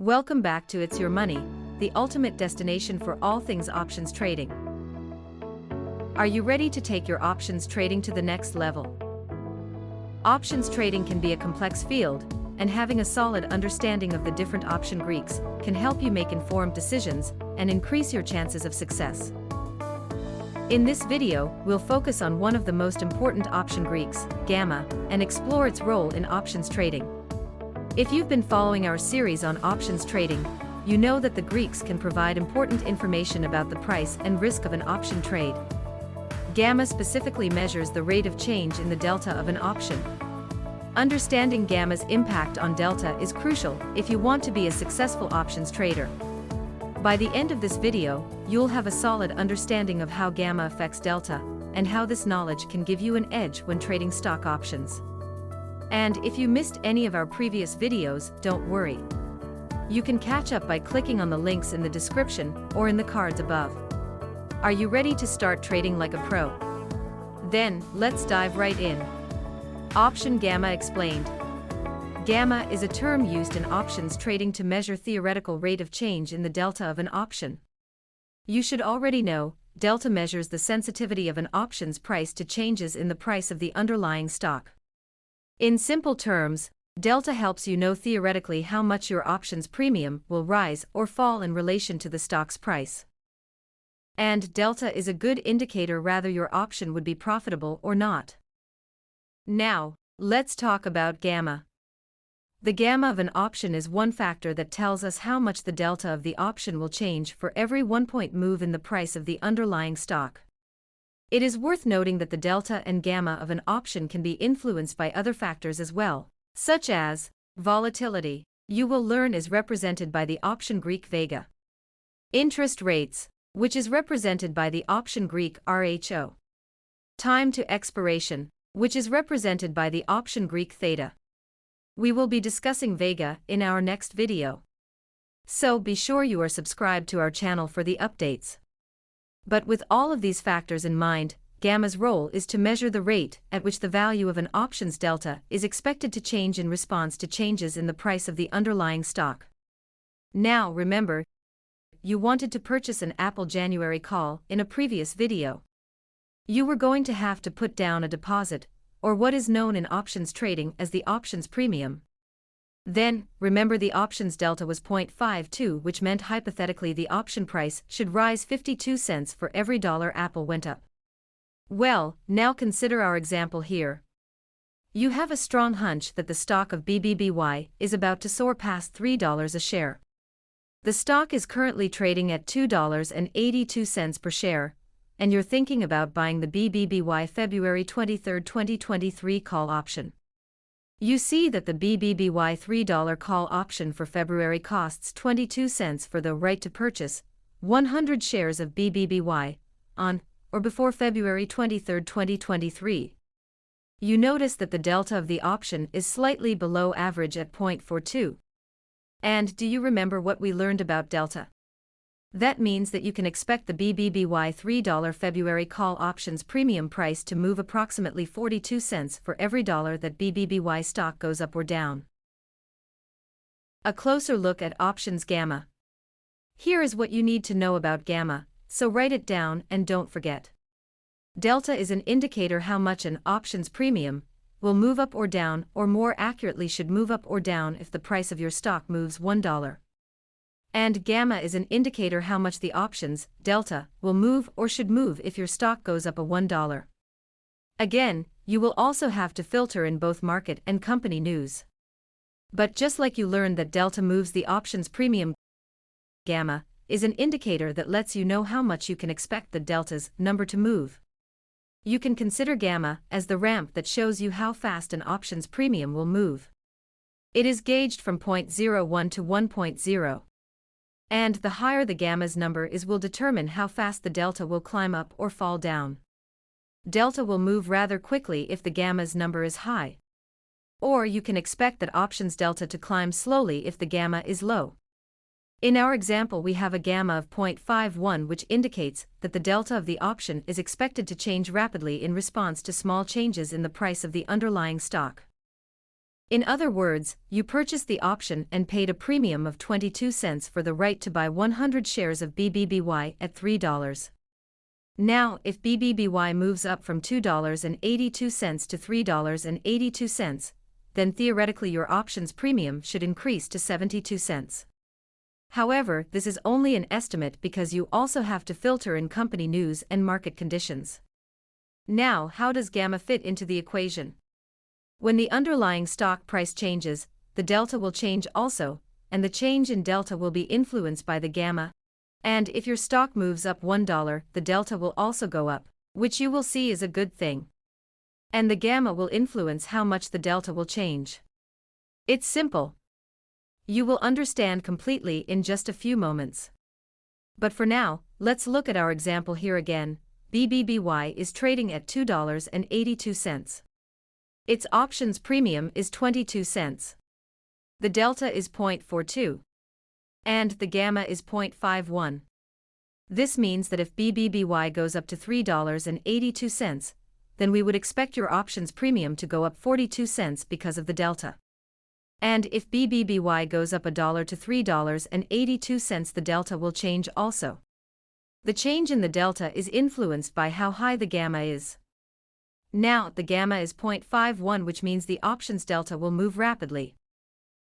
Welcome back to It's Your Money, the ultimate destination for all things options trading. Are you ready to take your options trading to the next level? Options trading can be a complex field, and having a solid understanding of the different option Greeks can help you make informed decisions and increase your chances of success. In this video, we'll focus on one of the most important option Greeks, gamma, and explore its role in options trading. If you've been following our series on options trading, you know that the Greeks can provide important information about the price and risk of an option trade. Gamma specifically measures the rate of change in the delta of an option. Understanding gamma's impact on delta is crucial if you want to be a successful options trader. By the end of this video, you'll have a solid understanding of how gamma affects delta, and how this knowledge can give you an edge when trading stock options. And if you missed any of our previous videos, don't worry. You can catch up by clicking on the links in the description or in the cards above. Are you ready to start trading like a pro? Then, let's dive right in. Option gamma explained. Gamma is a term used in options trading to measure theoretical rate of change in the delta of an option. You should already know, delta measures the sensitivity of an option's price to changes in the price of the underlying stock. In simple terms, delta helps you know theoretically how much your option's premium will rise or fall in relation to the stock's price. And delta is a good indicator whether your option would be profitable or not. Now, let's talk about gamma. The gamma of an option is one factor that tells us how much the delta of the option will change for every 1-point move in the price of the underlying stock. It is worth noting that the delta and gamma of an option can be influenced by other factors as well, such as volatility, you will learn is represented by the option Greek vega. Interest rates, which is represented by the option Greek rho. Time to expiration, which is represented by the option Greek theta. We will be discussing vega in our next video. So be sure you are subscribed to our channel for the updates. But with all of these factors in mind, gamma's role is to measure the rate at which the value of an option's delta is expected to change in response to changes in the price of the underlying stock. Now remember, you wanted to purchase an Apple January call in a previous video. You were going to have to put down a deposit, or what is known in options trading as the options premium. Then, remember the options delta was 0.52, which meant hypothetically the option price should rise 52 cents for every dollar Apple went up. Well, now consider our example here. You have a strong hunch that the stock of BBBY is about to soar past $3 a share. The stock is currently trading at $2.82 per share, and you're thinking about buying the BBBY February 23, 2023 call option. You see that the BBBY $3 call option for February costs 22 cents for the right to purchase 100 shares of BBBY on or before February 23, 2023. You notice that the delta of the option is slightly below average at 0.42. And do you remember what we learned about delta? That means that you can expect the BBBY $3 February call options premium price to move approximately 42 cents for every dollar that BBBY stock goes up or down. A closer look at options gamma. Here is what you need to know about gamma, so write it down and don't forget. Delta is an indicator how much an options premium will move up or down, or more accurately should move up or down if the price of your stock moves $1. And gamma is an indicator how much the options, delta, will move or should move if your stock goes up $1. Again, you will also have to filter in both market and company news. But just like you learned that delta moves the options premium, gamma is an indicator that lets you know how much you can expect the delta's number to move. You can consider gamma as the ramp that shows you how fast an options premium will move. It is gauged from 0.01 to 1.0. And the higher the gamma's number is will determine how fast the delta will climb up or fall down. Delta will move rather quickly if the gamma's number is high. Or you can expect that options delta to climb slowly if the gamma is low. In our example we have a gamma of 0.51, which indicates that the delta of the option is expected to change rapidly in response to small changes in the price of the underlying stock. In other words, you purchased the option and paid a premium of 22 cents for the right to buy 100 shares of BBBY at $3. Now, if BBBY moves up from $2.82 to $3.82, then theoretically your options premium should increase to 72 cents. However, this is only an estimate because you also have to filter in company news and market conditions. Now, how does gamma fit into the equation? When the underlying stock price changes, the delta will change also, and the change in delta will be influenced by the gamma. And if your stock moves up $1, the delta will also go up, which you will see is a good thing. And the gamma will influence how much the delta will change. It's simple. You will understand completely in just a few moments. But for now, let's look at our example here again. BBBY is trading at $2.82. Its options premium is 22 cents. The delta is 0.42. And the gamma is 0.51. This means that if BBBY goes up to $3.82, then we would expect your options premium to go up 42 cents because of the delta. And if BBBY goes up $1 to $3.82, the delta will change also. The change in the delta is influenced by how high the gamma is. Now, the gamma is 0.51, which means the options delta will move rapidly.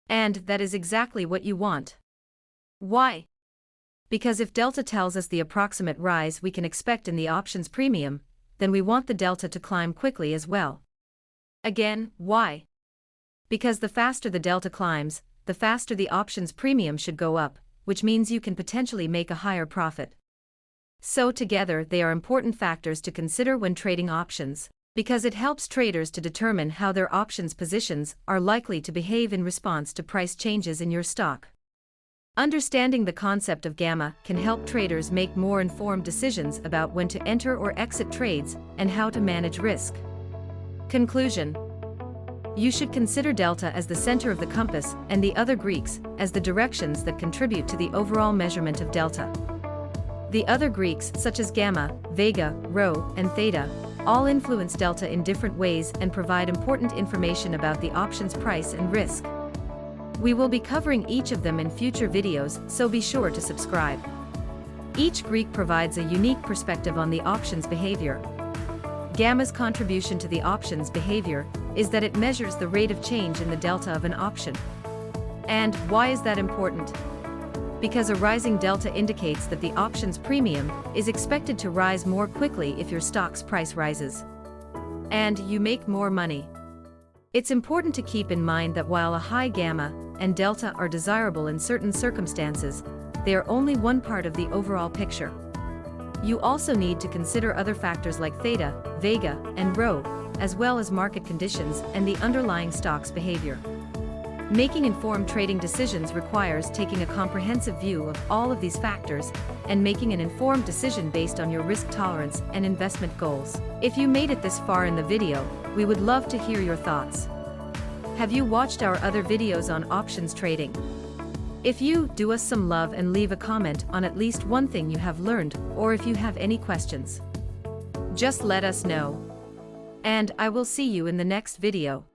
And that is exactly what you want. Why? Because if delta tells us the approximate rise we can expect in the options premium, then we want the delta to climb quickly as well. Again, why? Because the faster the delta climbs, the faster the options premium should go up, which means you can potentially make a higher profit. So together they are important factors to consider when trading options, because it helps traders to determine how their options positions are likely to behave in response to price changes in your stock. Understanding the concept of gamma can help traders make more informed decisions about when to enter or exit trades and how to manage risk. Conclusion: you should consider delta as the center of the compass and the other Greeks as the directions that contribute to the overall measurement of delta. The other Greeks, such as gamma, vega, rho, and theta, all influence delta in different ways and provide important information about the options price and risk. We will be covering each of them in future videos, so be sure to subscribe. Each Greek provides a unique perspective on the options behavior. Gamma's contribution to the options behavior is that it measures the rate of change in the delta of an option. And why is that important? Because a rising delta indicates that the options premium is expected to rise more quickly if your stock's price rises. And you make more money. It's important to keep in mind that while a high gamma and delta are desirable in certain circumstances, they are only one part of the overall picture. You also need to consider other factors like theta, vega, and rho, as well as market conditions and the underlying stock's behavior. Making informed trading decisions requires taking a comprehensive view of all of these factors and making an informed decision based on your risk tolerance and investment goals. If you made it this far in the video, we would love to hear your thoughts. Have you watched our other videos on options trading? If you, do us some love and leave a comment on at least one thing you have learned, or if you have any questions. Just let us know. And I will see you in the next video.